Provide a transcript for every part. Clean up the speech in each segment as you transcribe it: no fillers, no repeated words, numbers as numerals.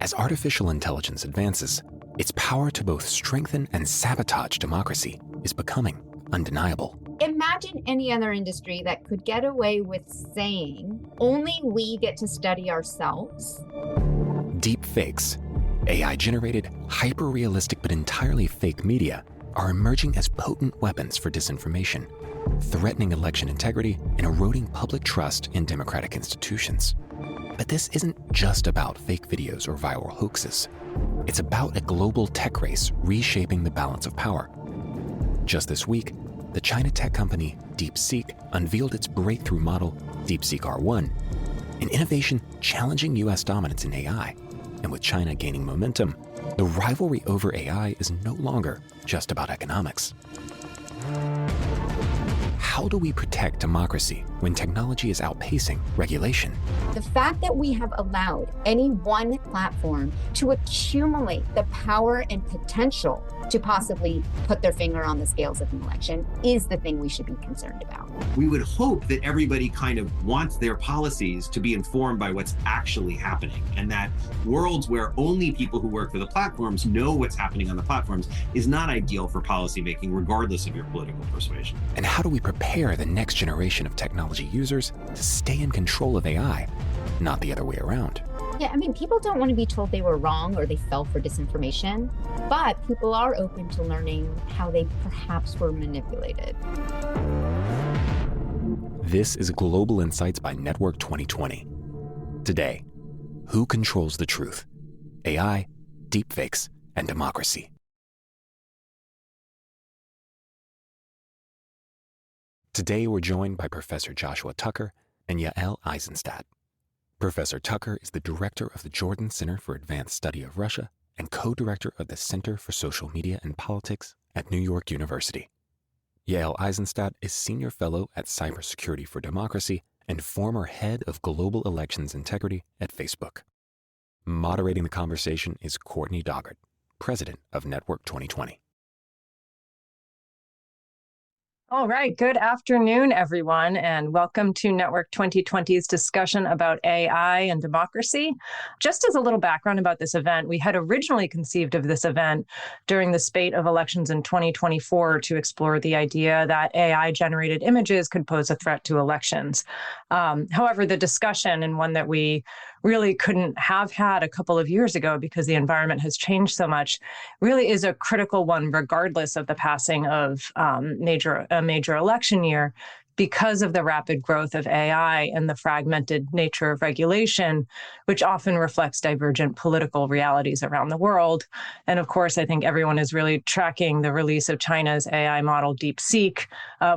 As artificial intelligence advances, its power to both strengthen and sabotage democracy is becoming undeniable. Imagine any other industry that could get away with saying, only we get to study ourselves. Deepfakes, AI-generated, hyper-realistic but entirely fake media, are emerging as potent weapons for disinformation, threatening election integrity and eroding public trust in democratic institutions. But this isn't just about fake videos or viral hoaxes. It's about a global tech race reshaping the balance of power. Just this week, the China tech company DeepSeek unveiled its breakthrough model, DeepSeek R1, an innovation challenging US dominance in AI. And with China gaining momentum, the rivalry over AI is no longer just about economics. How do we protect democracy when technology is outpacing regulation? The fact that we have allowed any one platform to accumulate the power and potential to possibly put their finger on the scales of an election is the thing we should be concerned about. We would hope that everybody kind of wants their policies to be informed by what's actually happening, and that worlds where only people who work for the platforms know what's happening on the platforms is not ideal for policymaking, regardless of your political persuasion. And how do we prepare the next generation of technology users to stay in control of AI, not the other way around? Yeah, I mean, people don't want to be told they were wrong or they fell for disinformation, but people are open to learning how they perhaps were manipulated. This is Global Insights by Network 2020. Today, who controls the truth? AI, deepfakes, and democracy. Today, we're joined by Professor Joshua Tucker and Yael Eisenstadt. Professor Tucker is the director of the Jordan Center for Advanced Study of Russia and co-director of the Center for Social Media and Politics at New York University. Yael Eisenstadt is senior fellow at Cybersecurity for Democracy and former head of global elections integrity at Facebook. Moderating the conversation is Courtney Doggart, president of Network 2020. All right. Good afternoon, everyone, and welcome to Network 2020's discussion about AI and democracy. Just as a little background about this event, we had originally conceived of this event during the spate of elections in 2024 to explore the idea that AI-generated images could pose a threat to elections. However, the discussion, and one that we really couldn't have had a couple of years ago because the environment has changed so much, really is a critical one, regardless of the passing of a major election year, because of the rapid growth of AI and the fragmented nature of regulation, which often reflects divergent political realities around the world. And of course, I think everyone is really tracking the release of China's AI model DeepSeek,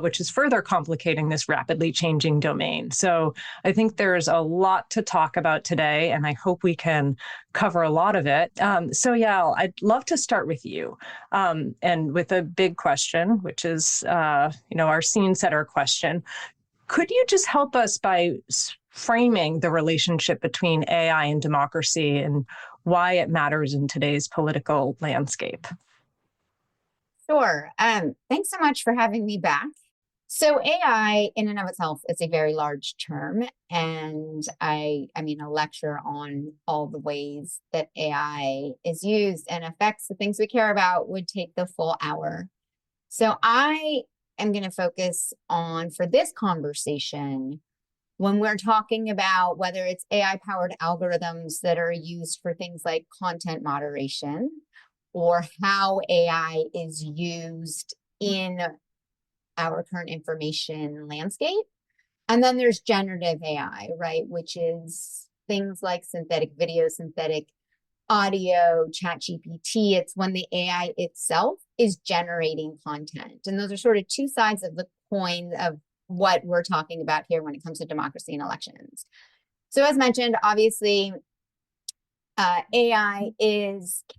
which is further complicating this rapidly changing domain. So I think there's a lot to talk about today, and I hope we can cover a lot of it. So Yael, I'd love to start with you, and with a big question, which is, our scene setter question. Could you just help us by framing the relationship between AI and democracy and why it matters in today's political landscape? Sure. Thanks so much for having me back. So AI in and of itself is a very large term, and I mean, a lecture on all the ways that AI is used and affects the things we care about would take the full hour. So I am going to focus on, for this conversation, when we're talking about whether it's AI-powered algorithms that are used for things like content moderation, or how AI is used in our current information landscape. And then there's generative AI, right, which is things like synthetic video, synthetic audio, ChatGPT. It's when the AI itself is generating content. And those are sort of two sides of the coin of what we're talking about here when it comes to democracy and elections. So as mentioned, obviously, AI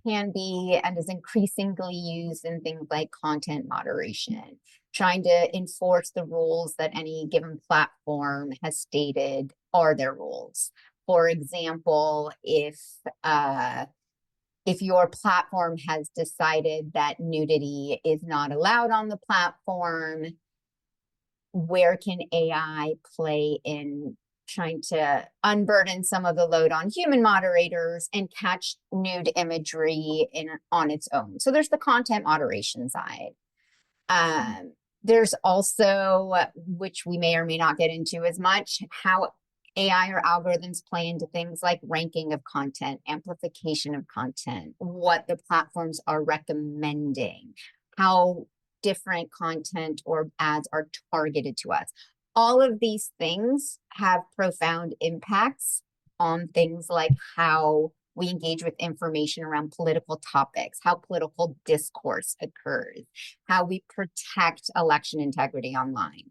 can be and is increasingly used in things like content moderation, trying to enforce the rules that any given platform has stated are their rules. For example, if your platform has decided that nudity is not allowed on the platform, where can AI play in trying to unburden some of the load on human moderators and catch nude imagery on its own. So there's the content moderation side. There's also, which we may or may not get into as much, how AI or algorithms play into things like ranking of content, amplification of content, what the platforms are recommending, how different content or ads are targeted to us. All of these things have profound impacts on things like how we engage with information around political topics, how political discourse occurs, how we protect election integrity online.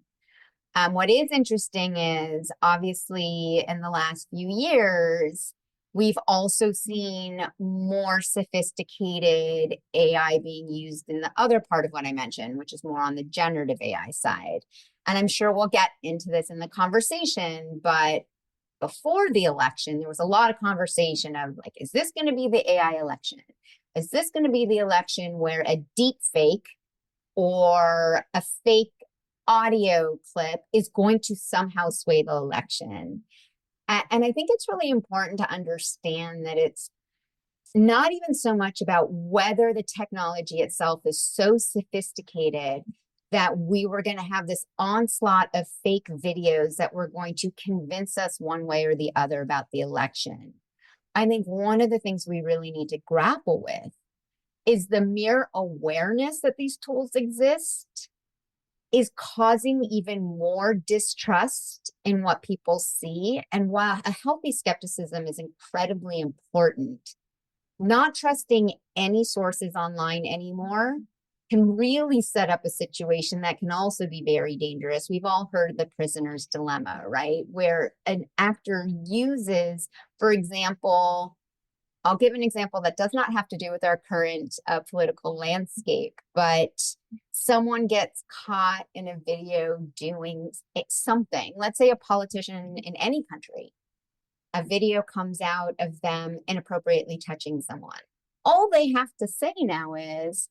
What is interesting is obviously in the last few years, we've also seen more sophisticated AI being used in the other part of what I mentioned, which is more on the generative AI side. And I'm sure we'll get into this in the conversation, but before the election, there was a lot of conversation of like, is this going to be the AI election? Is this going to be the election where a deep fake or a fake audio clip is going to somehow sway the election? And I think it's really important to understand that it's not even so much about whether the technology itself is so sophisticated that we were going to have this onslaught of fake videos that were going to convince us one way or the other about the election. I think one of the things we really need to grapple with is the mere awareness that these tools exist is causing even more distrust in what people see. And while a healthy skepticism is incredibly important, not trusting any sources online anymore can really set up a situation that can also be very dangerous. We've all heard the prisoner's dilemma, right? Where an actor uses, for example, I'll give an example that does not have to do with our current political landscape, but someone gets caught in a video doing something. Let's say a politician in any country, a video comes out of them inappropriately touching someone. All they have to say now is,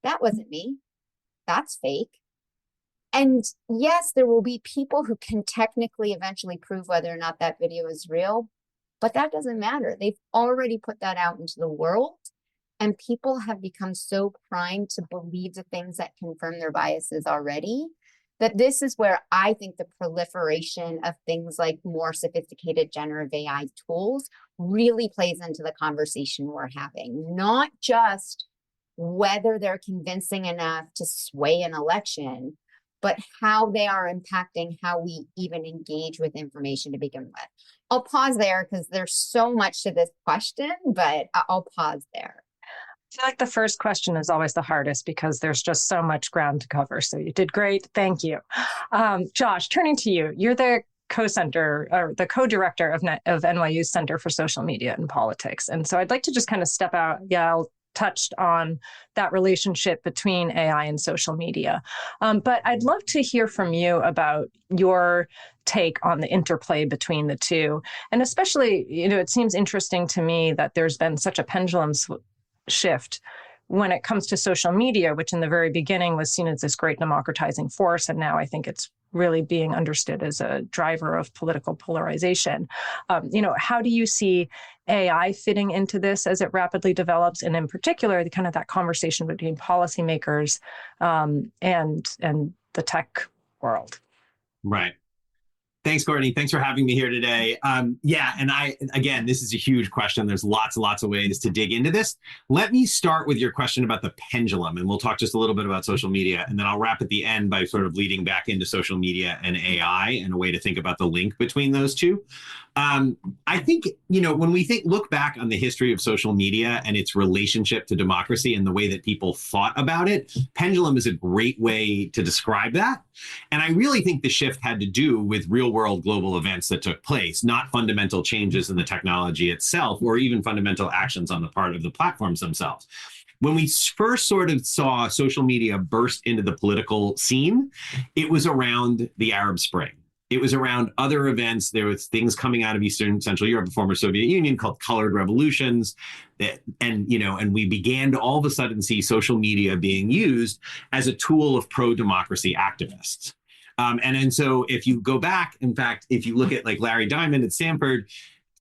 that wasn't me. That's fake. And yes, there will be people who can technically eventually prove whether or not that video is real, but that doesn't matter. They've already put that out into the world, and people have become so primed to believe the things that confirm their biases already, that this is where I think the proliferation of things like more sophisticated generative AI tools really plays into the conversation we're having. Not just whether they're convincing enough to sway an election, but how they are impacting how we even engage with information to begin with. I'll pause there because there's so much to this question, but I'll pause there. I feel like the first question is always the hardest because there's just so much ground to cover. So you did great. Thank you. Josh, turning to you, you're the co-center or the co-director of NYU's Center for Social Media and Politics. And so I'd like to just kind of step out. Yael touched on that relationship between AI and social media. But I'd love to hear from you about your take on the interplay between the two. And especially, it seems interesting to me that there's been such a pendulum shift when it comes to social media, which in the very beginning was seen as this great democratizing force. And now I think it's really being understood as a driver of political polarization. How do you see AI fitting into this as it rapidly develops? And in particular, kind of that conversation between policymakers and the tech world. Right. Thanks, Courtney. Thanks for having me here today. And again, this is a huge question. There's lots and lots of ways to dig into this. Let me start with your question about the pendulum, and we'll talk just a little bit about social media, and then I'll wrap at the end by sort of leading back into social media and AI and a way to think about the link between those two. I think, when we look back on the history of social media and its relationship to democracy and the way that people thought about it, pendulum is a great way to describe that. And I really think the shift had to do with real world global events that took place, not fundamental changes in the technology itself, or even fundamental actions on the part of the platforms themselves. When we first sort of saw social media burst into the political scene, it was around the Arab Spring. It was around other events. There was things coming out of Eastern Central Europe, the former Soviet Union, called colored revolutions. And we began to all of a sudden see social media being used as a tool of pro-democracy activists. And so if you go back, in fact, if you look at like Larry Diamond at Stanford,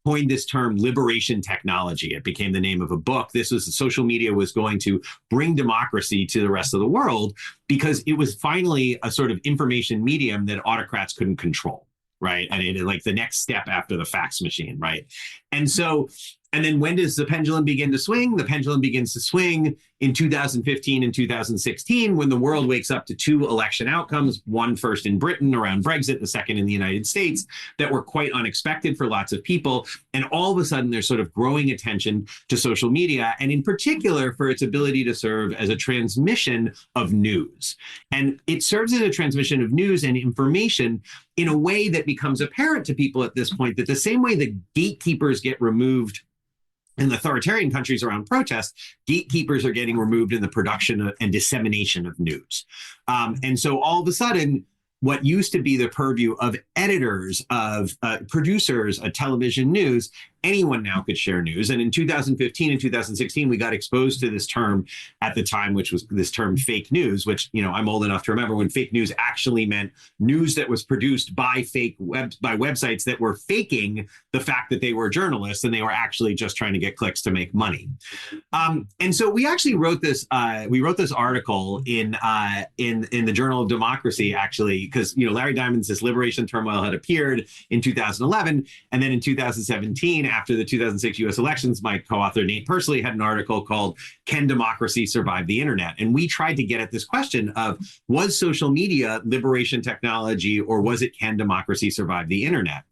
coined this term liberation technology. It became the name of a book. This was social media was going to bring democracy to the rest of the world because it was finally a sort of information medium that autocrats couldn't control, right? And it like the next step after the fax machine, right? And so, and then when does the pendulum begin to swing? The pendulum begins to swing in 2015 and 2016 when the world wakes up to two election outcomes, one first in Britain around Brexit, the second in the United States, that were quite unexpected for lots of people. And all of a sudden, there's sort of growing attention to social media, and in particular for its ability to serve as a transmission of news. And it serves as a transmission of news and information in a way that becomes apparent to people at this point that the same way that gatekeepers get removed in authoritarian countries around protest, gatekeepers are getting removed in the production and dissemination of news. And so all of a sudden, what used to be the purview of editors, of producers of television news, anyone now could share news. And in 2015 and 2016, we got exposed to this term at the time, which was this term fake news, which, you know, I'm old enough to remember when fake news actually meant news that was produced by by websites that were faking the fact that they were journalists and they were actually just trying to get clicks to make money. And so we actually wrote this article in the Journal of Democracy, actually, because, you know, Larry Diamond's This Liberation Turmoil had appeared in 2011. And then in 2017, after the 2006 US elections, my co-author Nate Persley had an article called Can Democracy Survive the Internet? And we tried to get at this question of, was social media liberation technology, or was it can democracy survive the internet?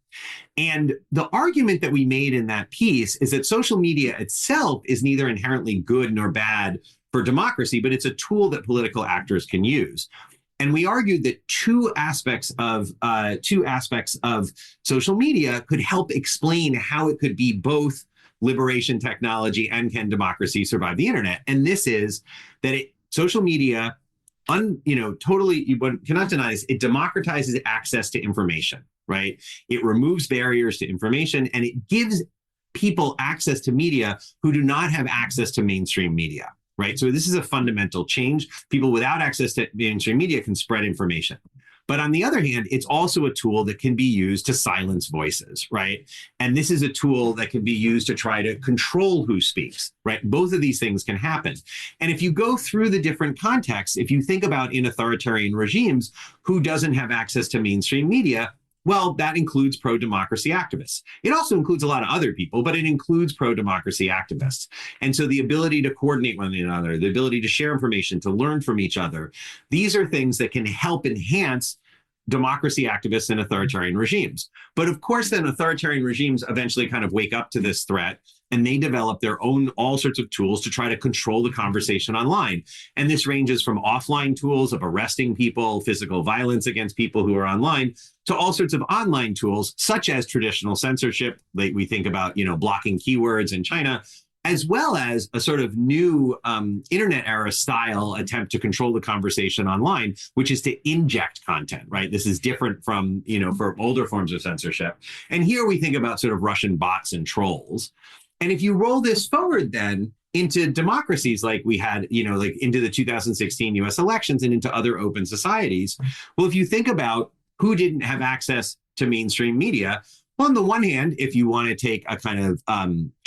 And the argument that we made in that piece is that social media itself is neither inherently good nor bad for democracy, but it's a tool that political actors can use. And we argued that two aspects of social media could help explain how it could be both liberation technology and can democracy survive the internet. And this is that social media, totally, you cannot deny this, it democratizes access to information, right? It removes barriers to information, and it gives people access to media who do not have access to mainstream media. Right. So this is a fundamental change. People without access to mainstream media can spread information. But on the other hand, it's also a tool that can be used to silence voices. Right. And this is a tool that can be used to try to control who speaks. Right. Both of these things can happen. And if you go through the different contexts, if you think about in authoritarian regimes, who doesn't have access to mainstream media? Well, that includes pro-democracy activists. It also includes a lot of other people, but it includes pro-democracy activists. And so the ability to coordinate with one another, the ability to share information, to learn from each other, these are things that can help enhance democracy activists in authoritarian regimes. But of course, then authoritarian regimes eventually kind of wake up to this threat, and they develop their own all sorts of tools to try to control the conversation online. And this ranges from offline tools of arresting people, physical violence against people who are online, to all sorts of online tools, such as traditional censorship. Like we think about, blocking keywords in China, as well as a sort of new internet era style attempt to control the conversation online, which is to inject content, right? This is different from, for older forms of censorship. And here we think about sort of Russian bots and trolls. And if you roll this forward then into democracies like we had, like into the 2016 US elections and into other open societies, well, if you think about who didn't have access to mainstream media, well, on the one hand, if you want to take a kind of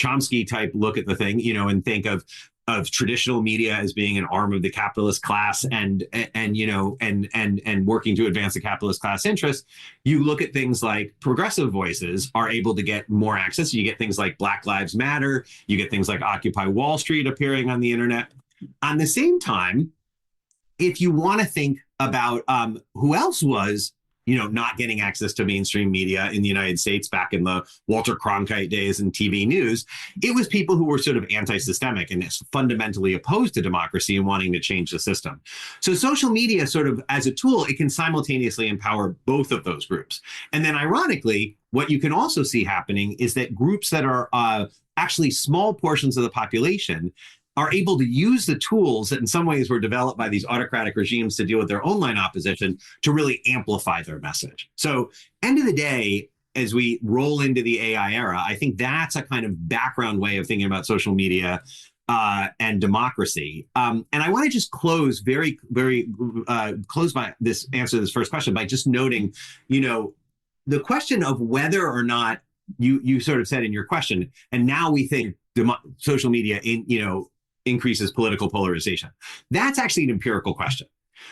Chomsky type look at the thing, and think of traditional media as being an arm of the capitalist class and working to advance the capitalist class interests, you look at things like progressive voices are able to get more access. You get things like Black Lives Matter. You get things like Occupy Wall Street appearing on the internet. On the same time, if you want to think about who else was not getting access to mainstream media in the United States back in the Walter Cronkite days and TV news, it was people who were sort of anti-systemic and fundamentally opposed to democracy and wanting to change the system. So social media sort of as a tool, it can simultaneously empower both of those groups. And then ironically, what you can also see happening is that groups that are actually small portions of the population are able to use the tools that in some ways were developed by these autocratic regimes to deal with their online opposition to really amplify their message. So end of the day, as we roll into the AI era, I think that's a kind of background way of thinking about social media and democracy. And I want to just close close this answer to this first question by just noting, the question of whether or not you sort of said in your question, and now we think social media increases political polarization. That's actually an empirical question.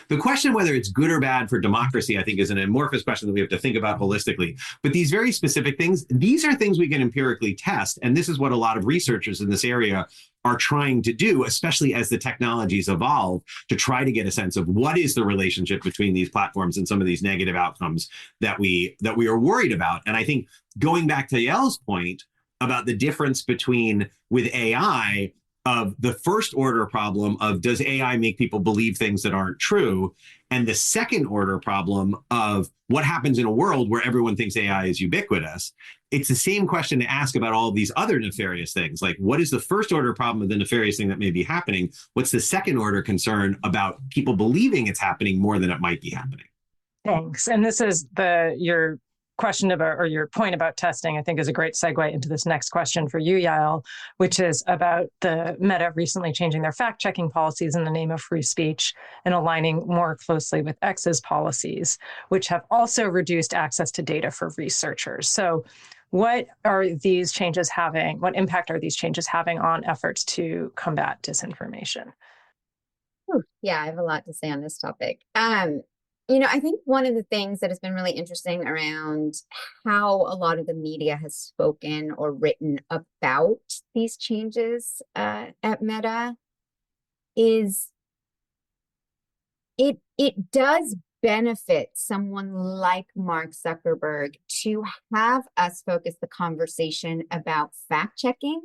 The question whether it's good or bad for democracy, I think, is an amorphous question that we have to think about holistically. But these very specific things, these are things we can empirically test. And this is what a lot of researchers in this area are trying to do, especially as the technologies evolve, to try to get a sense of what is the relationship between these platforms and some of these negative outcomes that we are worried about. And I think going back to Yael's point about the difference between with AI of the first order problem of does AI make people believe things that aren't true? And the second order problem of what happens in a world where everyone thinks AI is ubiquitous. It's the same question to ask about all of these other nefarious things. Like, what is the first order problem of the nefarious thing that may be happening? What's the second order concern about people believing it's happening more than it might be happening? Thanks. And this is your question about, or your point about testing, I think is a great segue into this next question for you, Yael, which is about the Meta recently changing their fact-checking policies in the name of free speech and aligning more closely with X's policies, which have also reduced access to data for researchers. So what are these changes having? What impact are these changes having on efforts to combat disinformation? Yeah, I have a lot to say on this topic. I think one of the things that has been really interesting around how a lot of the media has spoken or written about these changes at Meta is it does benefit someone like Mark Zuckerberg to have us focus the conversation about fact-checking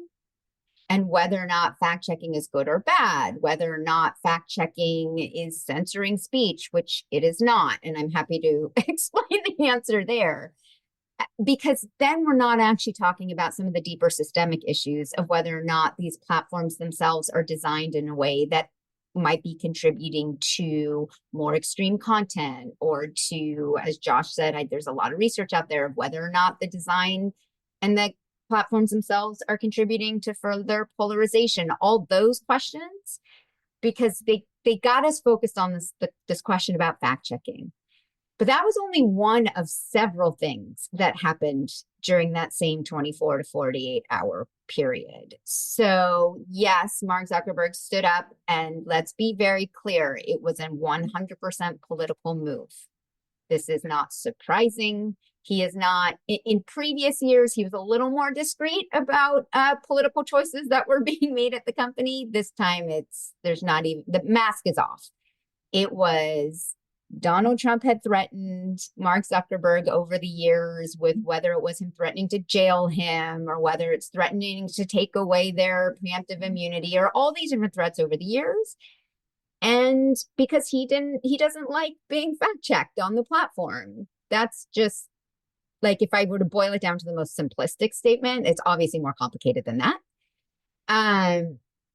and whether or not fact-checking is good or bad, whether or not fact-checking is censoring speech, which it is not. And I'm happy to explain the answer there. Because then we're not actually talking about some of the deeper systemic issues of whether or not these platforms themselves are designed in a way that might be contributing to more extreme content or to, as Josh said, there's a lot of research out there of whether or not the design and the platforms themselves are contributing to further polarization, all those questions, because they got us focused on this question about fact-checking. But that was only one of several things that happened during that same 24 to 48 hour period. So yes, Mark Zuckerberg stood up, and let's be very clear, it was a 100% political move. This is not surprising. He is not, in previous years, he was a little more discreet about political choices that were being made at the company. This time there's not even, the mask is off. It was Donald Trump had threatened Mark Zuckerberg over the years with whether it was him threatening to jail him or whether it's threatening to take away their preemptive immunity or all these different threats over the years. And because he doesn't like being fact-checked on the platform. That's just, like, if I were to boil it down to the most simplistic statement, it's obviously more complicated than that.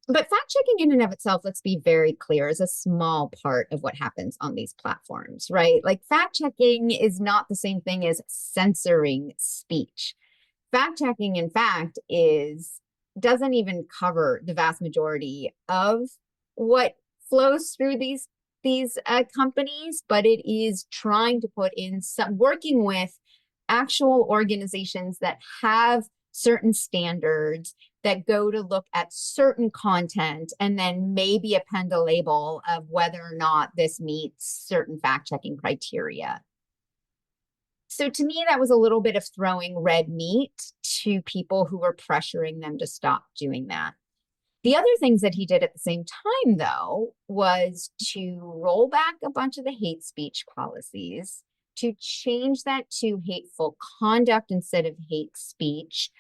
But fact-checking in and of itself, let's be very clear, is a small part of what happens on these platforms, right? Like, fact-checking is not the same thing as censoring speech. Fact-checking, in fact, doesn't even cover the vast majority of what flows through these companies, but it is trying to put in some, working with actual organizations that have certain standards that go to look at certain content and then maybe append a label of whether or not this meets certain fact-checking criteria. So to me, that was a little bit of throwing red meat to people who were pressuring them to stop doing that. The other things that he did at the same time, though, was to roll back a bunch of the hate speech policies, to change that to hateful conduct instead of hate speech,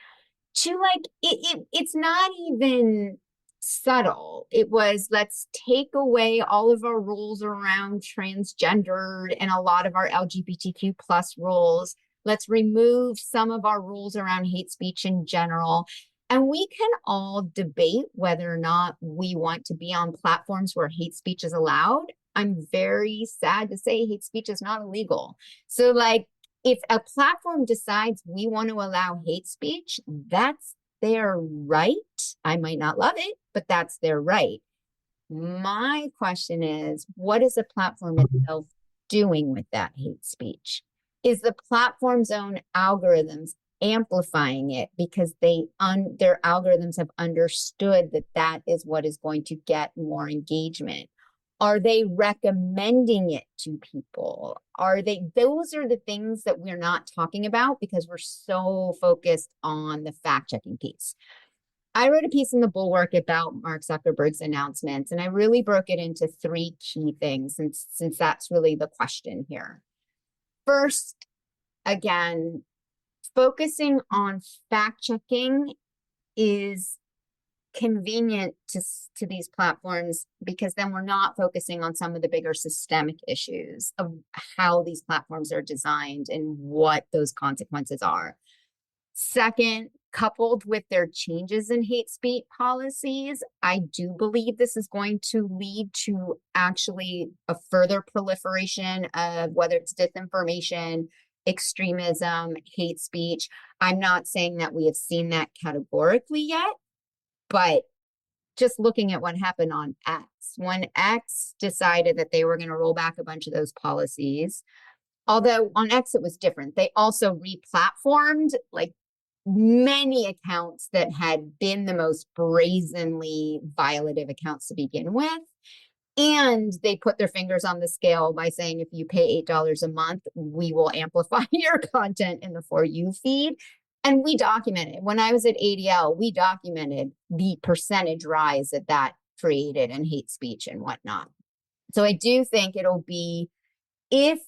to it's not even subtle. It was, let's take away all of our rules around transgendered and a lot of our LGBTQ plus rules. Let's remove some of our rules around hate speech in general. And we can all debate whether or not we want to be on platforms where hate speech is allowed. I'm very sad to say hate speech is not illegal. So, like, if a platform decides we want to allow hate speech, that's their right. I might not love it, but that's their right. My question is, what is the platform itself doing with that hate speech? Is the platform's own algorithms amplifying it because their algorithms have understood that that is what is going to get more engagement? Are they recommending it to people? Those are the things that we're not talking about because we're so focused on the fact-checking piece. I wrote a piece in the Bulwark about Mark Zuckerberg's announcements, and I really broke it into 3 key things, since that's really the question here. First, again, focusing on fact-checking is convenient to these platforms because then we're not focusing on some of the bigger systemic issues of how these platforms are designed and what those consequences are. Second, coupled with their changes in hate speech policies, I do believe this is going to lead to actually a further proliferation of whether it's disinformation, extremism, hate speech. I'm not saying that we have seen that categorically yet, but just looking at what happened on X, when X decided that they were going to roll back a bunch of those policies, although on X it was different. They also re-platformed like many accounts that had been the most brazenly violative accounts to begin with. And they put their fingers on the scale by saying, if you pay $8 a month, we will amplify your content in the For You feed. And we documented, when I was at ADL, we documented the percentage rise that created in hate speech and whatnot. So I do think it'll be, if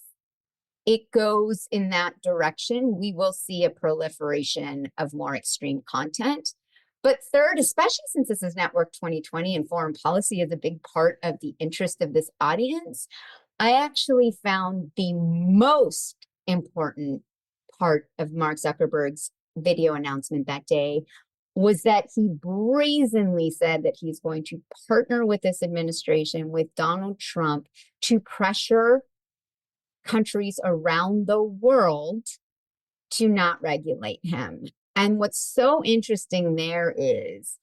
it goes in that direction, we will see a proliferation of more extreme content. But third, especially since this is Network 2020 and foreign policy is a big part of the interest of this audience, I actually found the most important part of Mark Zuckerberg's video announcement that day was that he brazenly said that he's going to partner with this administration, with Donald Trump, to pressure countries around the world to not regulate him. And what's so interesting there is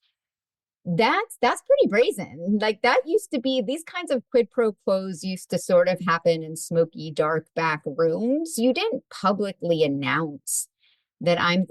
that's pretty brazen. Like, that used to be, these kinds of quid pro quos used to sort of happen in smoky, dark back rooms. You didn't publicly announce that I'm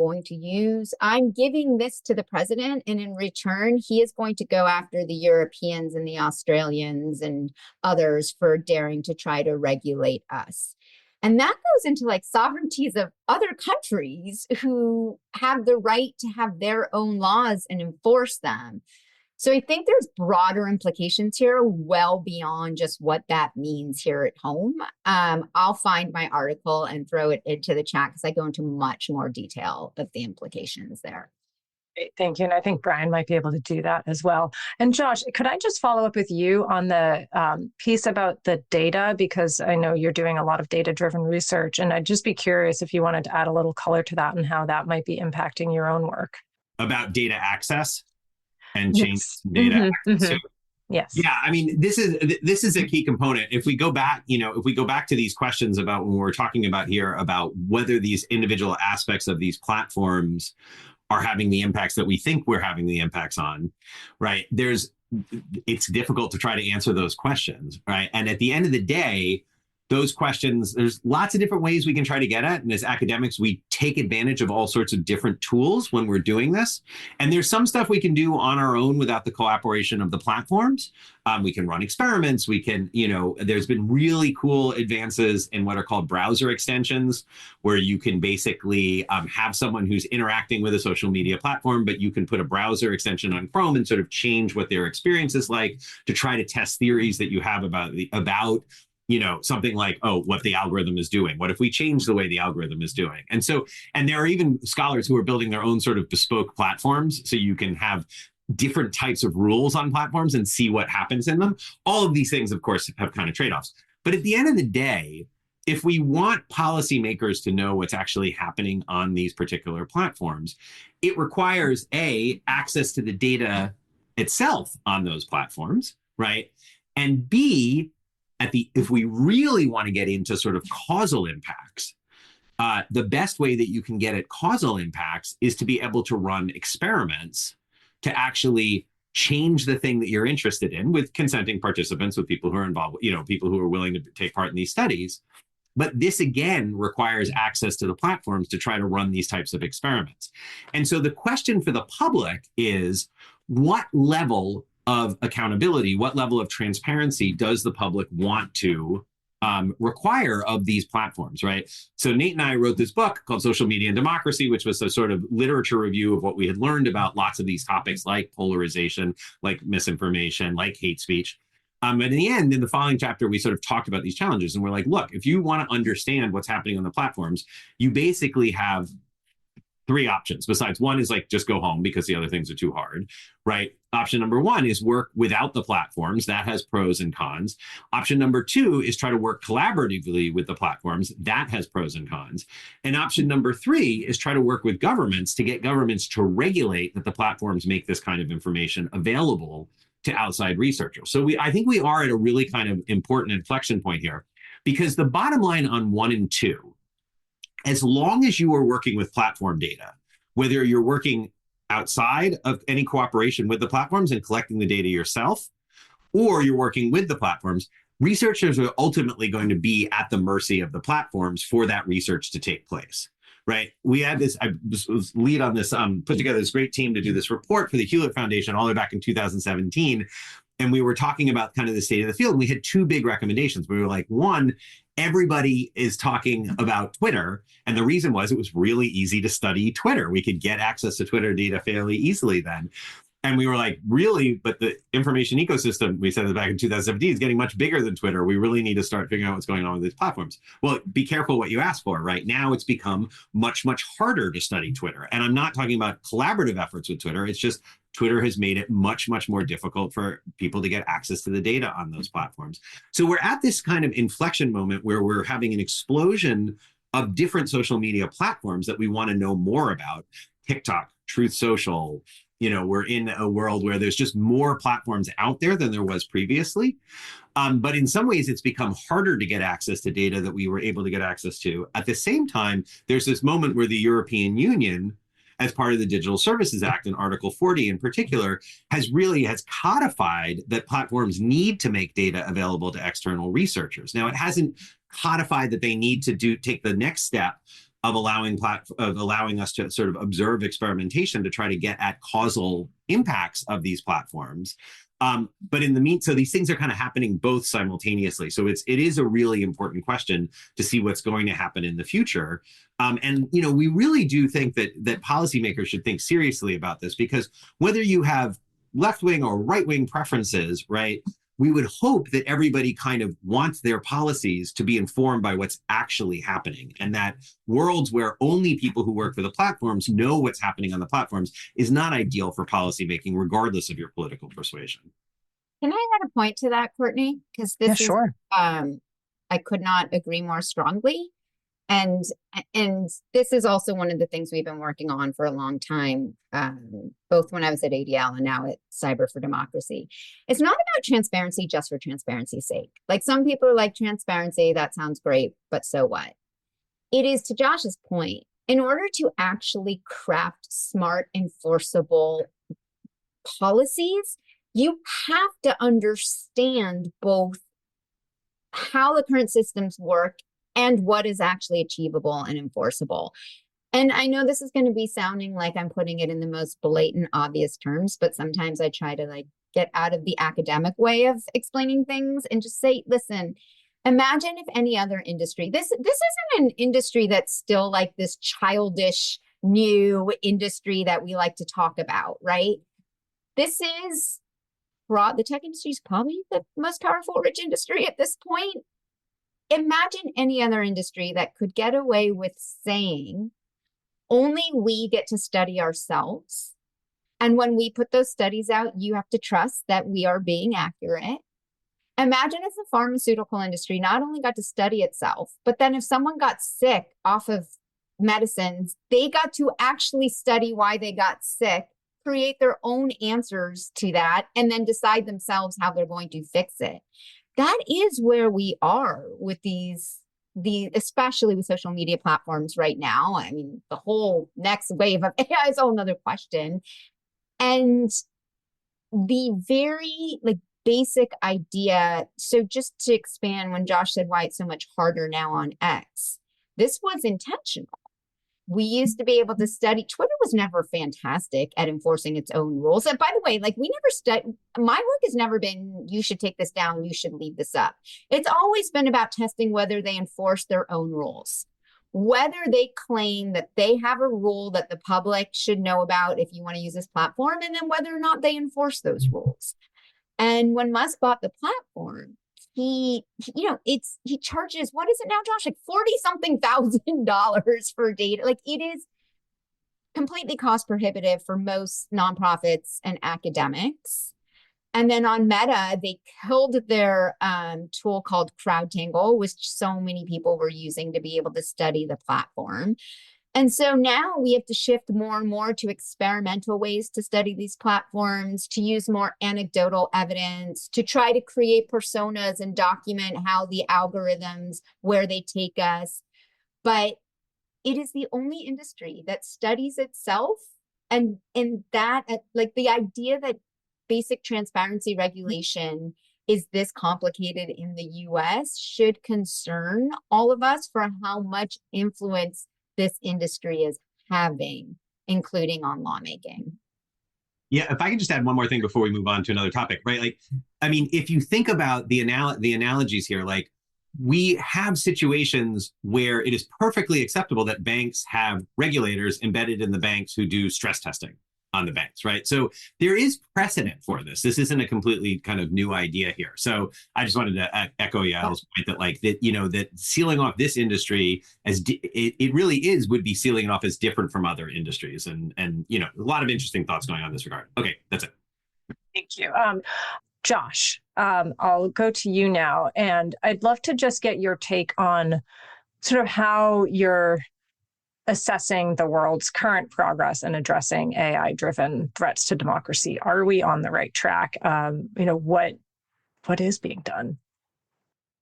giving this to the president, and in return, he is going to go after the Europeans and the Australians and others for daring to try to regulate us. And that goes into like sovereignties of other countries who have the right to have their own laws and enforce them. So I think there's broader implications here, well beyond just what that means here at home. I'll find my article and throw it into the chat because I go into much more detail of the implications there. Great, thank you. And I think Brian might be able to do that as well. And Josh, could I just follow up with you on the piece about the data? Because I know you're doing a lot of data-driven research, and I'd just be curious if you wanted to add a little color to that and how that might be impacting your own work. About data access and change data. Yes. Yeah, I mean, this is a key component. If we go back, to these questions about when we're talking about here about whether these individual aspects of these platforms are having the impacts that we think we're having the impacts on, right? It's difficult to try to answer those questions, right? And at the end of the day, those questions, there's lots of different ways we can try to get at. And as academics, we take advantage of all sorts of different tools when we're doing this. And there's some stuff we can do on our own without the cooperation of the platforms. We can run experiments. We can, there's been really cool advances in what are called browser extensions, where you can basically have someone who's interacting with a social media platform, but you can put a browser extension on Chrome and sort of change what their experience is like to try to test theories that you have about something like, what the algorithm is doing. What if we change the way the algorithm is doing? And there are even scholars who are building their own sort of bespoke platforms, so you can have different types of rules on platforms and see what happens in them. All of these things, of course, have kind of trade-offs. But at the end of the day, if we want policymakers to know what's actually happening on these particular platforms, it requires access to the data itself on those platforms, right? And B, if we really want to get into sort of causal impacts, the best way that you can get at causal impacts is to be able to run experiments to actually change the thing that you're interested in with consenting participants, with people who are involved, people who are willing to take part in these studies. But this, again, requires access to the platforms to try to run these types of experiments. And so the question for the public is, what level of accountability, what level of transparency does the public want to require of these platforms, right? So Nate and I wrote this book called Social Media and Democracy, which was a sort of literature review of what we had learned about lots of these topics like polarization, like misinformation, like hate speech. And in the end, in the following chapter, we sort of talked about these challenges. And we're like, look, if you want to understand what's happening on the platforms, you basically have three options. Besides, one is like just go home because the other things are too hard, right? Option number one is work without the platforms. That has pros and cons. Option number two is try to work collaboratively with the platforms. That has pros and cons. And option number three is try to work with governments to get governments to regulate that the platforms make this kind of information available to outside researchers. So I think we are at a really kind of important inflection point here, because the bottom line on 1 and 2, as long as you are working with platform data, whether you're working outside of any cooperation with the platforms and collecting the data yourself, or you're working with the platforms, researchers are ultimately going to be at the mercy of the platforms for that research to take place. Right. We had this, I was lead on this, put together this great team to do this report for the Hewlett Foundation all the way back in 2017. And we were talking about kind of the state of the field. We had two big recommendations. We were like, one, everybody is talking about Twitter. And the reason was it was really easy to study Twitter. We could get access to Twitter data fairly easily then. And we were like, really? But the information ecosystem, we said this back in 2017, is getting much bigger than Twitter. We really need to start figuring out what's going on with these platforms. Well, be careful what you ask for. Right now, it's become much, much harder to study Twitter. And I'm not talking about collaborative efforts with Twitter. It's just Twitter has made it much, much more difficult for people to get access to the data on those platforms. So we're at this kind of inflection moment where we're having an explosion of different social media platforms that we want to know more about. TikTok, Truth Social. We're in a world where there's just more platforms out there than there was previously. But in some ways, it's become harder to get access to data that we were able to get access to. At the same time, there's this moment where the European Union, as part of the Digital Services Act and Article 40 in particular, has codified that platforms need to make data available to external researchers. Now, it hasn't codified that they need to take the next step of allowing us to sort of observe experimentation to try to get at causal impacts of these platforms. But in the meantime, so these things are kind of happening both simultaneously. So it is a really important question to see what's going to happen in the future. And we really do think that policymakers should think seriously about this, because whether you have left-wing or right-wing preferences, right, we would hope that everybody kind of wants their policies to be informed by what's actually happening, and that worlds where only people who work for the platforms know what's happening on the platforms is not ideal for policymaking, regardless of your political persuasion. Can I add a point to that, Courtney? Because this is, sure. I could not agree more strongly. And this is also one of the things we've been working on for a long time, both when I was at ADL and now at Cyber for Democracy. It's not about transparency just for transparency's sake. Like, some people are like, transparency, that sounds great, but so what? It is, to Josh's point, in order to actually craft smart, enforceable policies, you have to understand both how the current systems work and what is actually achievable and enforceable. And I know this is going to be sounding like I'm putting it in the most blatant, obvious terms, but sometimes I try to get out of the academic way of explaining things and just say, listen, imagine if any other industry, this isn't an industry that's still like this childish new industry that we like to talk about, right? This is the tech industry is probably the most powerful, rich industry at this point. Imagine any other industry that could get away with saying, only we get to study ourselves. And when we put those studies out, you have to trust that we are being accurate. Imagine if the pharmaceutical industry not only got to study itself, but then if someone got sick off of medicines, they got to actually study why they got sick, create their own answers to that, and then decide themselves how they're going to fix it. That is where we are with these especially with social media platforms right now. I mean, the whole next wave of AI is a whole nother question. And the very like basic idea. So just to expand, when Josh said why it's so much harder now on X, this was intentional. We used to be able to study. Twitter was never fantastic at enforcing its own rules. And by the way, like we never study. My work has never been, you should take this down, you should leave this up. It's always been about testing whether they enforce their own rules, whether they claim that they have a rule that the public should know about if you want to use this platform, and then whether or not they enforce those rules. And when Musk bought the platform, he charges, what is it now, Josh? Like 40 something thousand dollars for data. Like it is completely cost prohibitive for most nonprofits and academics. And then on Meta, they killed their tool called CrowdTangle, which so many people were using to be able to study the platform. And so now we have to shift more and more to experimental ways to study these platforms, to use more anecdotal evidence, to try to create personas and document how the algorithms, where they take us. But it is the only industry that studies itself. And in that, like the idea that basic transparency regulation is this complicated in the US should concern all of us for how much influence this industry is having, including on lawmaking. Yeah, if I can just add one more thing before we move on to another topic, right? Like, I mean, if you think about the analogies here, like we have situations where it is perfectly acceptable that banks have regulators embedded in the banks who do stress testing on the banks, right? So there is precedent for this. This isn't a completely kind of new idea here. So I just wanted to echo Yael's point that like that, that sealing off this industry as it really would be sealing it off as different from other industries. And a lot of interesting thoughts going on in this regard. Okay, that's it. Thank you. Josh, I'll go to you now. And I'd love to just get your take on sort of how you're assessing the world's current progress in addressing AI-driven threats to democracy. Are we on the right track? What is being done?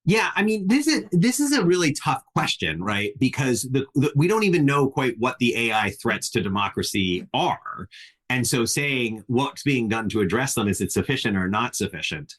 Yeah, I mean, this is a really tough question, right? Because we don't even know quite what the AI threats to democracy are. And so saying what's being done to address them, is it sufficient or not sufficient?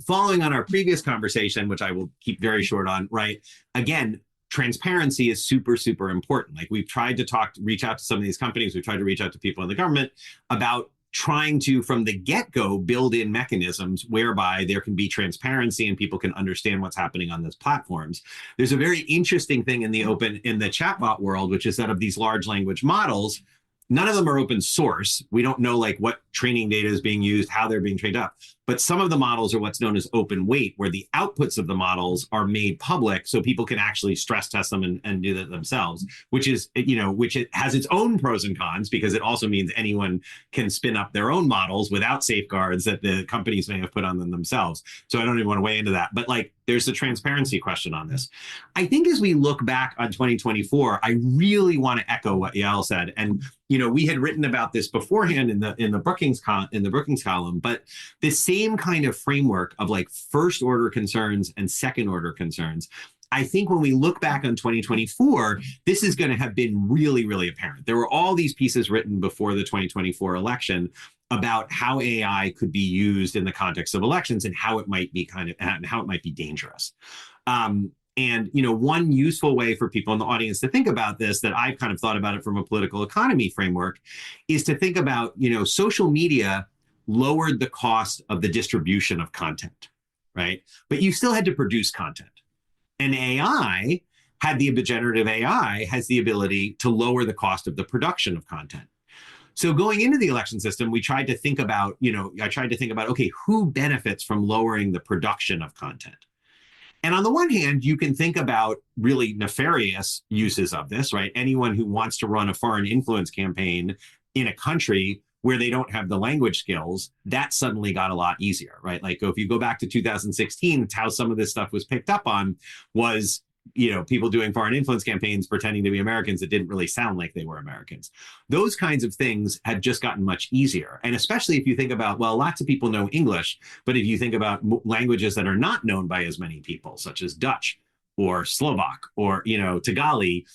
Following on our previous conversation, which I will keep very short on, right? Again, transparency is super, super important. Like we've tried to reach out to some of these companies. We've tried to reach out to people in the government about trying to, from the get-go, build in mechanisms whereby there can be transparency and people can understand what's happening on those platforms. There's a very interesting thing in the chatbot world, which is that of these large language models, none of them are open source. We don't know like what training data is being used, how they're being trained up. But some of the models are what's known as open weight, where the outputs of the models are made public so people can actually stress test them and do that themselves, which is, which it has its own pros and cons, because it also means anyone can spin up their own models without safeguards that the companies may have put on them themselves. So I don't even want to weigh into that. But like, there's the transparency question on this. I think as we look back on 2024, I really want to echo what Yael said. And, we had written about this beforehand in the Brookings column, but the same kind of framework of like first order concerns and second order concerns. I think when we look back on 2024, this is going to have been really, really apparent. There were all these pieces written before the 2024 election about how AI could be used in the context of elections and how it might be dangerous. And, one useful way for people in the audience to think about this, that I've kind of thought about it from a political economy framework, is to think about, social media lowered the cost of the distribution of content, right? But you still had to produce content. And generative AI has the ability to lower the cost of the production of content. So going into the election system, we tried to think about, okay, who benefits from lowering the production of content? And on the one hand, you can think about really nefarious uses of this, right? Anyone who wants to run a foreign influence campaign in a country where they don't have the language skills, that suddenly got a lot easier, right? Like if you go back to 2016, it's how some of this stuff was picked up on was, people doing foreign influence campaigns pretending to be Americans that didn't really sound like they were Americans. Those kinds of things have just gotten much easier. And especially if you think about, well, lots of people know English, but if you think about languages that are not known by as many people, such as Dutch, or Slovak or, Tagali,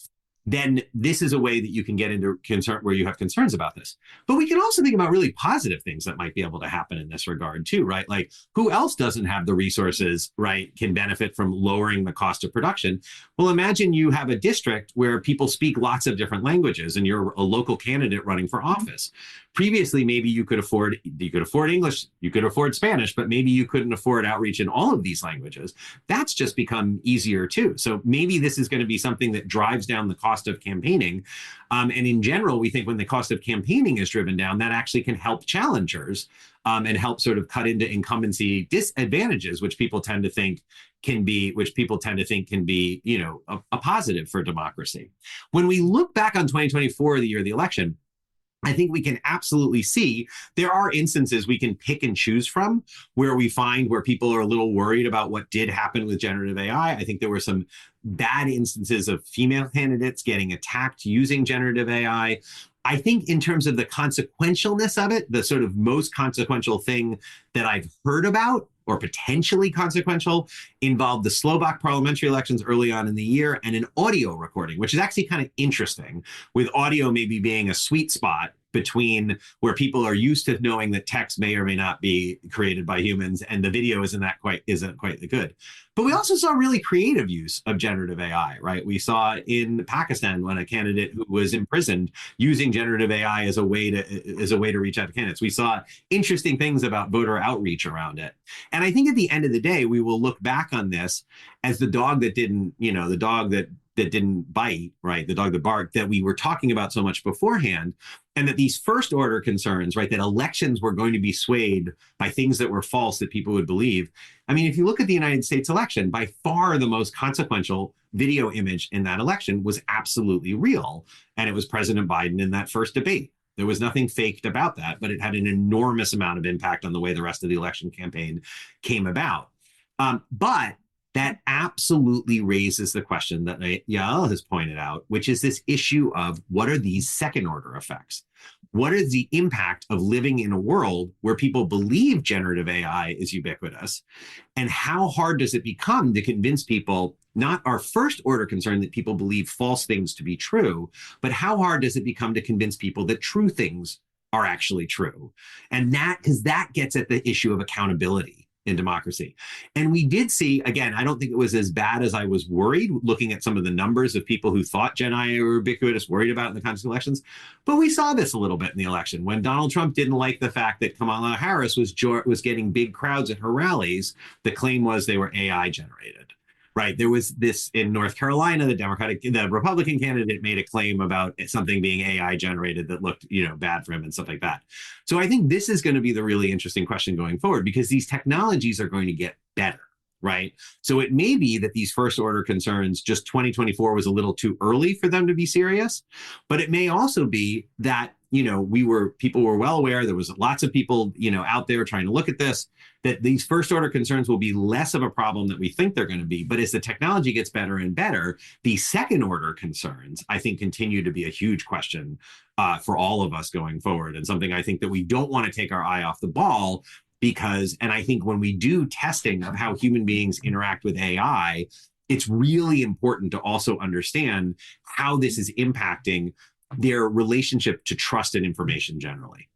then this is a way that you can get into concern where you have concerns about this. But we can also think about really positive things that might be able to happen in this regard too, right? Like who else doesn't have the resources, right, can benefit from lowering the cost of production? Well, imagine you have a district where people speak lots of different languages and you're a local candidate running for office. Previously, maybe you could afford English, you could afford Spanish, but maybe you couldn't afford outreach in all of these languages. That's just become easier too. So maybe this is going to be something that drives down the cost of campaigning. And in general, we think when the cost of campaigning is driven down, that actually can help challengers and help sort of cut into incumbency disadvantages, which people tend to think can be, a positive for democracy. When we look back on 2024, the year of the election, I think we can absolutely see there are instances we can pick and choose from where we find where people are a little worried about what did happen with generative AI. I think there were some bad instances of female candidates getting attacked using generative AI. I think in terms of the consequentialness of it, the sort of most consequential thing that I've heard about or potentially consequential involved the Slovak parliamentary elections early on in the year and an audio recording, which is actually kind of interesting, with audio maybe being a sweet spot between where people are used to knowing that text may or may not be created by humans and the video isn't quite good. But we also saw really creative use of generative AI, right? We saw in Pakistan when a candidate who was imprisoned using generative AI as a way to reach out to candidates. We saw interesting things about voter outreach around it. And I think at the end of the day, we will look back on this as the dog that didn't bite, right? The dog that barked that we were talking about so much beforehand. And that these first order concerns, right, that elections were going to be swayed by things that were false that people would believe. I mean, if you look at the United States election, by far the most consequential video image in that election was absolutely real. And it was President Biden in that first debate. There was nothing faked about that, but it had an enormous amount of impact on the way the rest of the election campaign came about. But that absolutely raises the question that Yael has pointed out, which is this issue of what are these second order effects? What is the impact of living in a world where people believe generative AI is ubiquitous? And how hard does it become to convince people, not our first order concern that people believe false things to be true, but how hard does it become to convince people that true things are actually true? And because that gets at the issue of accountability in democracy. And we did see, again, I don't think it was as bad as I was worried, looking at some of the numbers of people who thought Gen AI were ubiquitous, worried about in the context of elections. But we saw this a little bit in the election. When Donald Trump didn't like the fact that Kamala Harris was getting big crowds at her rallies, the claim was they were AI generated. Right. There was this in North Carolina, the Republican candidate made a claim about something being AI generated that looked, bad for him and stuff like that. So I think this is going to be the really interesting question going forward, because these technologies are going to get better. Right. So it may be that these first order concerns, just 2024 was a little too early for them to be serious. But it may also be that, people were well aware, there was lots of people, out there trying to look at this, that these first order concerns will be less of a problem that we think they're going to be. But as the technology gets better and better, the second order concerns, I think, continue to be a huge question for all of us going forward, and something I think that we don't want to take our eye off the ball. And I think when we do testing of how human beings interact with AI, it's really important to also understand how this is impacting their relationship to trust and information generally.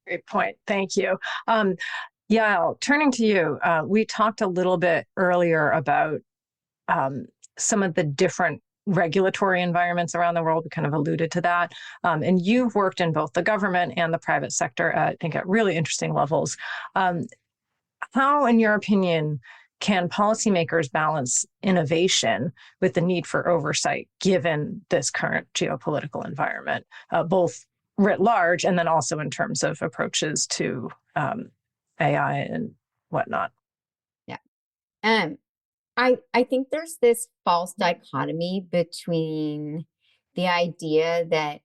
Great point. Thank you. Yael, turning to you, we talked a little bit earlier about some of the different regulatory environments around the world. We kind of alluded to that. And you've worked in both the government and the private sector, I think, at really interesting levels. How, in your opinion, can policymakers balance innovation with the need for oversight, given this current geopolitical environment, both writ large and then also in terms of approaches to AI and whatnot? Yeah. I think there's this false dichotomy between the idea that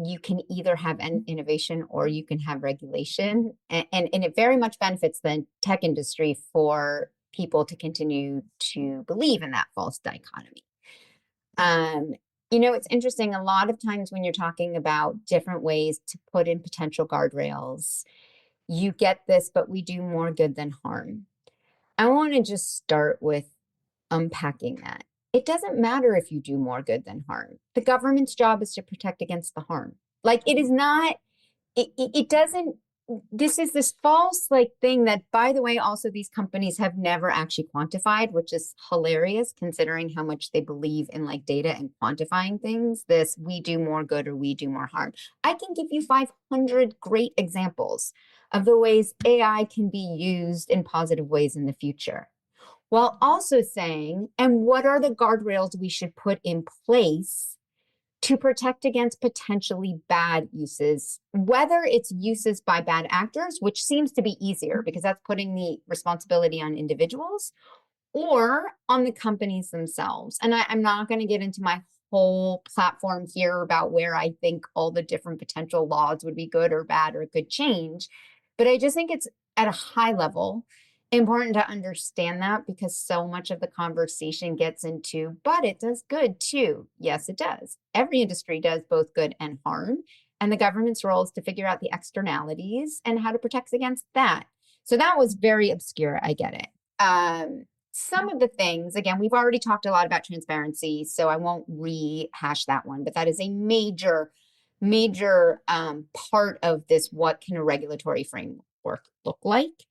you can either have an innovation or you can have regulation. And it very much benefits the tech industry for people to continue to believe in that false dichotomy. It's interesting. A lot of times when you're talking about different ways to put in potential guardrails, you get this, but we do more good than harm. I want to just start with unpacking that. It doesn't matter if you do more good than harm. The government's job is to protect against the harm. Like it is not, it doesn't, this is this false like thing that, by the way, also these companies have never actually quantified, which is hilarious considering how much they believe in like data and quantifying things. This, we do more good or we do more harm. I can give you 500 great examples of the ways AI can be used in positive ways in the future, while also saying, and what are the guardrails we should put in place to protect against potentially bad uses, whether it's uses by bad actors, which seems to be easier because that's putting the responsibility on individuals, or on the companies themselves. And I'm not going to get into my whole platform here about where I think all the different potential laws would be good or bad or could change, but I just think it's at a high level important to understand that, because so much of the conversation gets into, but it does good too. Yes, it does. Every industry does both good and harm. And the government's role is to figure out the externalities and how to protect against that. So that was very obscure. I get it. Some of the things, again, we've already talked a lot about transparency, so I won't rehash that one, but that is a major part of this. What can a regulatory framework look like?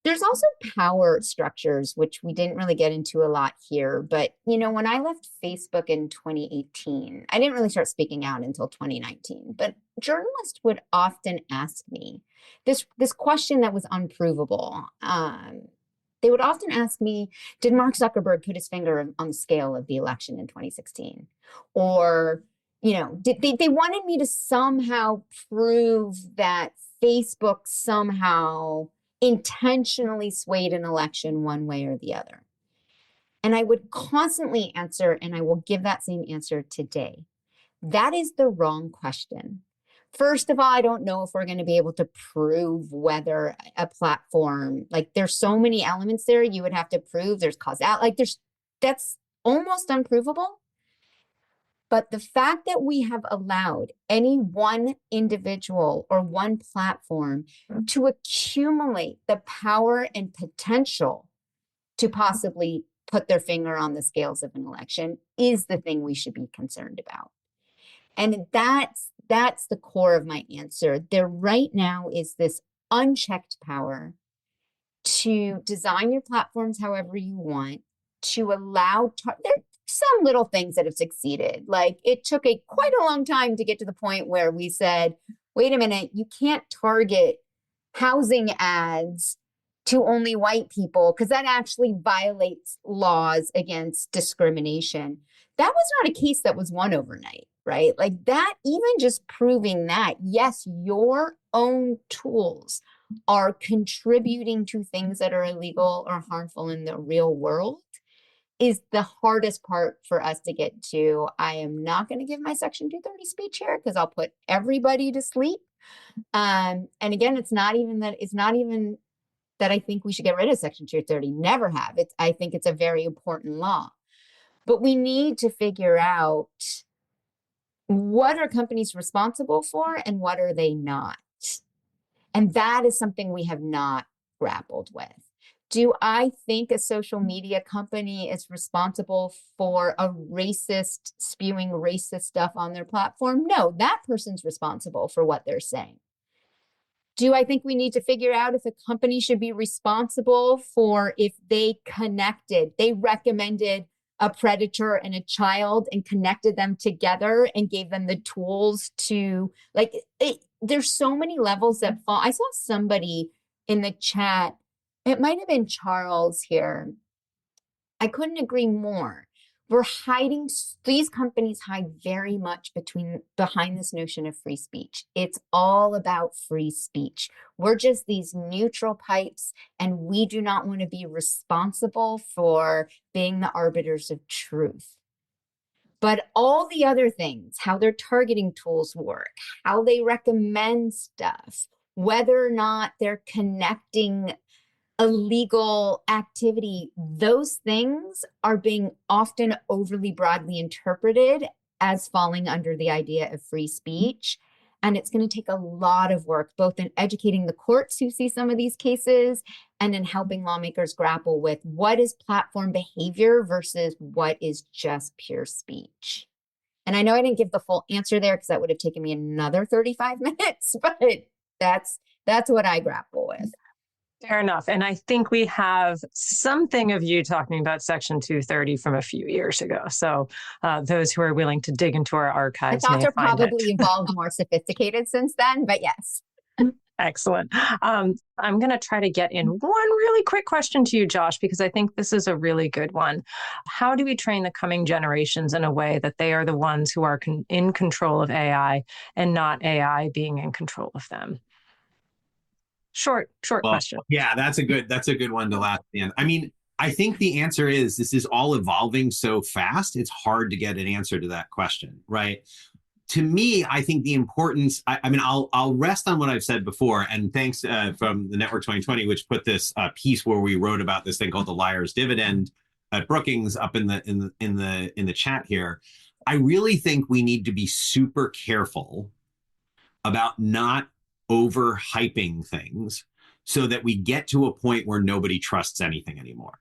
There's also power structures, which we didn't really get into a lot here. But, you know, when I left Facebook in 2018, I didn't really start speaking out until 2019. But journalists would often ask me this question that was unprovable. They would often ask me, did Mark Zuckerberg put his finger on the scale of the election in 2016? Or, you know, they wanted me to somehow prove that Facebook somehow intentionally swayed an election one way or the other. And I would constantly answer, and I will give that same answer today. That is the wrong question. First of all, I don't know if we're going to be able to prove whether a platform, like there's so many elements there, you would have to prove there's causality, like that's almost unprovable. But the fact that we have allowed any one individual or one platform to accumulate the power and potential to possibly put their finger on the scales of an election is the thing we should be concerned about. And that's the core of my answer. There right now is this unchecked power to design your platforms however you want, to allow some little things that have succeeded. Like it took quite a long time to get to the point where we said, wait a minute, you can't target housing ads to only white people because that actually violates laws against discrimination. That was not a case that was won overnight, right? Like that, even just proving that, yes, your own tools are contributing to things that are illegal or harmful in the real world is the hardest part for us to get to. I am not going to give my Section 230 speech here because I'll put everybody to sleep. And again, it's not even that I think we should get rid of Section 230. Never have. I think it's a very important law. But we need to figure out what are companies responsible for and what are they not. And that is something we have not grappled with. Do I think a social media company is responsible for spewing racist stuff on their platform? No, that person's responsible for what they're saying. Do I think we need to figure out if a company should be responsible for if they recommended a predator and a child and connected them together and gave them the tools to, there's so many levels that fall. I saw somebody in the chat, it might have been Charles here. I couldn't agree more. These companies hide very much behind this notion of free speech. It's all about free speech. We're just these neutral pipes, and we do not want to be responsible for being the arbiters of truth. But all the other things, how their targeting tools work, how they recommend stuff, whether or not they're connecting illegal activity, those things are being often overly broadly interpreted as falling under the idea of free speech. And it's going to take a lot of work, both in educating the courts who see some of these cases and in helping lawmakers grapple with what is platform behavior versus what is just pure speech. And I know I didn't give the full answer there because that would have taken me another 35 minutes, but that's what I grapple with. Fair enough. And I think we have something of you talking about Section 230 from a few years ago. So those who are willing to dig into our archives. The thoughts are find probably evolved more sophisticated since then, but yes. Excellent. I'm going to try to get in one really quick question to you, Josh, because I think this is a really good one. How do we train the coming generations in a way that they are the ones who are in control of AI and not AI being in control of them? Short question. Yeah, that's a good one to last at the end. I mean, I think the answer is this is all evolving so fast, it's hard to get an answer to that question, right? To me, I think the importance, I'll rest on what I've said before, and thanks from the Network 2020, which put this piece where we wrote about this thing called the liar's dividend at Brookings up in the chat here. I really think we need to be super careful about not overhyping things so that we get to a point where nobody trusts anything anymore.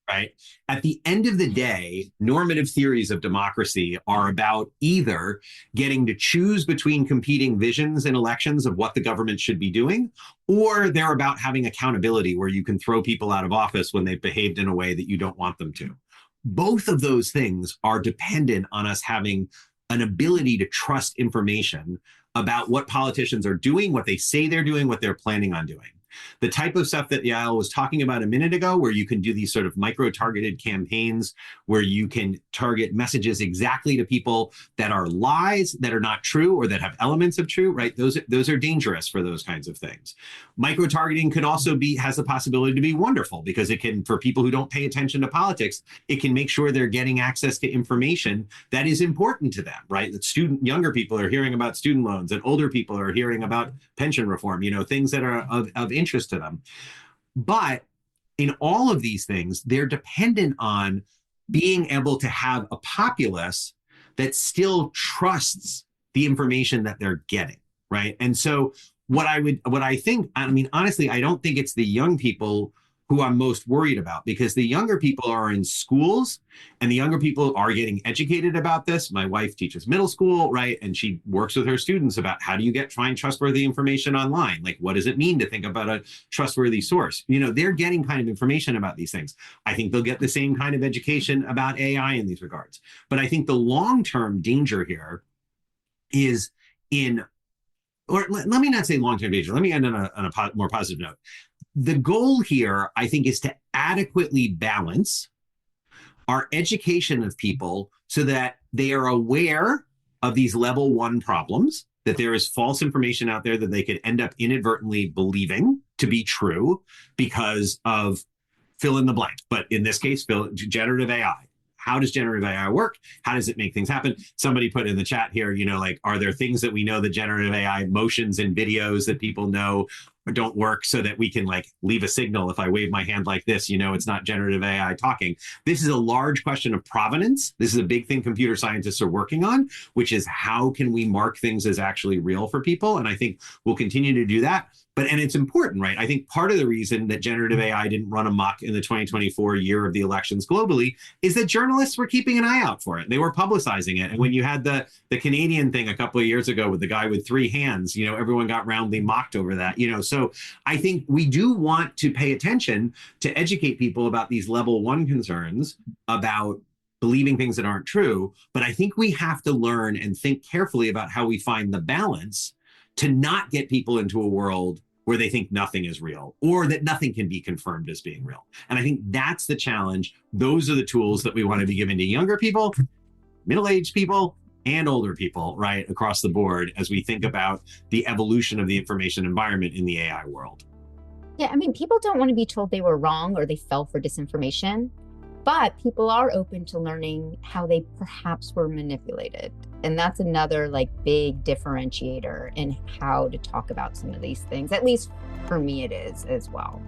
Right? At the end of the day, normative theories of democracy are about either getting to choose between competing visions in elections of what the government should be doing, or they're about having accountability where you can throw people out of office when they've behaved in a way that you don't want them to. Both of those things are dependent on us having an ability to trust information about what politicians are doing, what they say they're doing, what they're planning on doing. The type of stuff that Yael was talking about a minute ago, where you can do these sort of micro-targeted campaigns, where you can target messages exactly to people that are lies, that are not true, or that have elements of true, right? Those are dangerous for those kinds of things. Micro-targeting could also has the possibility to be wonderful, because it can, for people who don't pay attention to politics, it can make sure they're getting access to information that is important to them, right? That younger people are hearing about student loans, and older people are hearing about pension reform, things that are of interest to them. But in all of these things, they're dependent on being able to have a populace that still trusts the information that they're getting, right? And so honestly, I don't think it's the young people who I'm most worried about, because the younger people are in schools and the younger people are getting educated about this. My wife teaches middle school, right? And she works with her students about how do you find trustworthy information online? Like, what does it mean to think about a trustworthy source? They're getting kind of information about these things. I think they'll get the same kind of education about AI in these regards. But I think the long-term danger here is let me not say long-term danger. Let me end on a more positive note. The goal here, I think, is to adequately balance our education of people so that they are aware of these level 1 problems, that there is false information out there that they could end up inadvertently believing to be true because of fill in the blank. But in this case, generative AI. How does generative AI work? How does it make things happen? Somebody put in the chat here, are there things that we know that generative AI motions and videos that people know don't work so that we can leave a signal if I wave my hand like this, it's not generative AI talking. This is a large question of provenance. This is a big thing computer scientists are working on, which is how can we mark things as actually real for people? And I think we'll continue to do that. And it's important, right? I think part of the reason that generative AI didn't run amok in the 2024 year of the elections globally is that journalists were keeping an eye out for it. They were publicizing it. And when you had the Canadian thing a couple of years ago with the guy with 3 hands, everyone got roundly mocked over that, So I think we do want to pay attention to educate people about these level 1 concerns about believing things that aren't true. But I think we have to learn and think carefully about how we find the balance to not get people into a world where they think nothing is real or that nothing can be confirmed as being real. And I think that's the challenge. Those are the tools that we want to be giving to younger people, middle-aged people, and older people, right, across the board as we think about the evolution of the information environment in the AI world. Yeah, people don't want to be told they were wrong or they fell for disinformation, but people are open to learning how they perhaps were manipulated. And that's another big differentiator in how to talk about some of these things. At least for me, it is as well.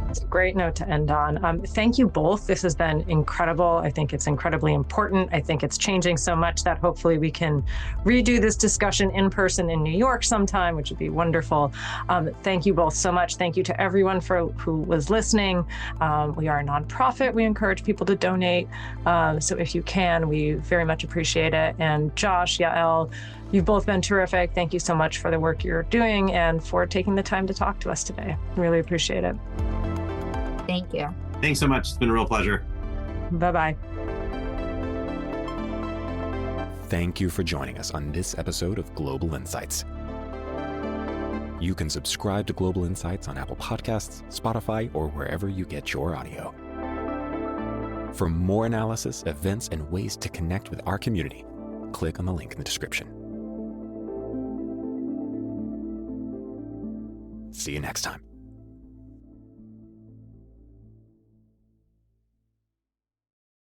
It's a great note to end on. Thank you both. This has been incredible. I think it's incredibly important. I think it's changing so much that hopefully we can redo this discussion in person in New York sometime, which would be wonderful. Thank you both so much. Thank you to everyone who was listening. We are a nonprofit. We encourage people to donate. So if you can, we very much appreciate it. And Josh, Yael, you've both been terrific. Thank you so much for the work you're doing and for taking the time to talk to us today. Really appreciate it. Thank you. Thanks so much. It's been a real pleasure. Bye-bye. Thank you for joining us on this episode of Global Insights. You can subscribe to Global Insights on Apple Podcasts, Spotify, or wherever you get your audio. For more analysis, events, and ways to connect with our community, click on the link in the description. See you next time.